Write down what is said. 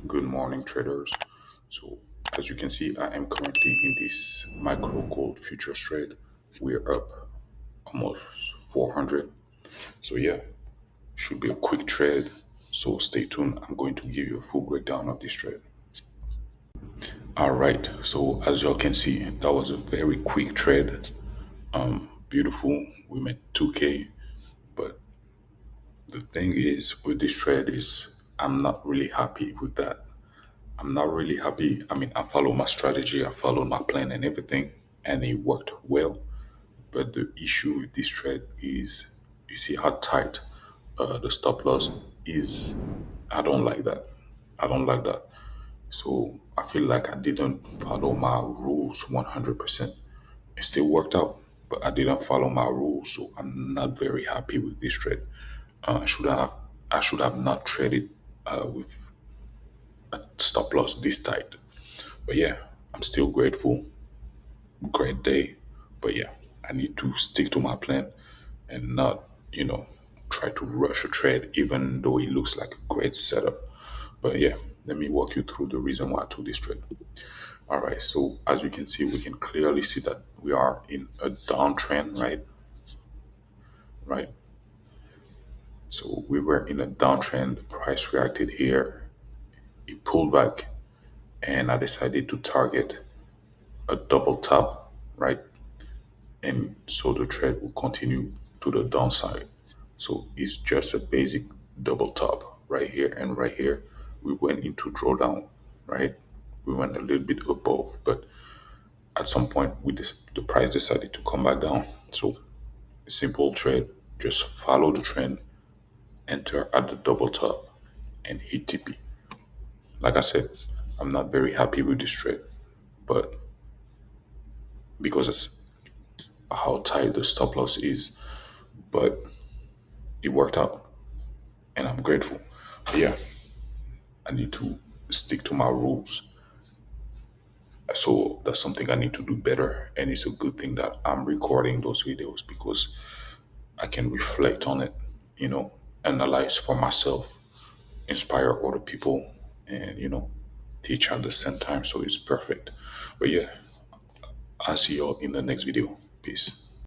Good morning, traders. So, as you can see, I am currently in this micro gold futures trade. We're up almost 400. So, yeah, should be a quick trade. So, stay tuned. I'm going to give you a full breakdown of this trade. All right. So, as y'all can see, that was a very quick trade. Beautiful. We made 2K. But the thing is, with this trade, is I'm not really happy with that. I'm not really happy. I mean, I follow my strategy, I followed my plan and everything, and it worked well. But the issue with this trade is you see how tight the stop loss is. I don't like that. I don't like that. So I feel like I didn't follow my rules 100%. It still worked out, but I didn't follow my rules, so I'm not very happy with this trade. Should I should have not traded with stop loss this tight. But yeah, I'm still grateful. Great day. But yeah, I need to stick to my plan and not, try to rush a trade, even though it looks like a great setup. But yeah, let me walk you through the reason why I took this trade. All right, so as you can see, we can clearly see that we are in a downtrend, right? Right. So we were in a downtrend. The price reacted here. It pulled back, and I decided to target a double top, right? And so the trade will continue to the downside. So it's just a basic double top right here and right here. We went into drawdown, right? We went a little bit above, but at some point the price decided to come back down. So simple trade, just follow the trend, enter at the double top, and hit TP. Like I said, I'm not very happy with this trade, but because it's how tight the stop loss is, but it worked out, and I'm grateful. But yeah, I need to stick to my rules. So that's something I need to do better. And it's a good thing that I'm recording those videos because I can reflect on it, you know, analyze for myself, inspire other people, and, teach at the same time. So it's perfect. But yeah, I'll see y'all in the next video. Peace.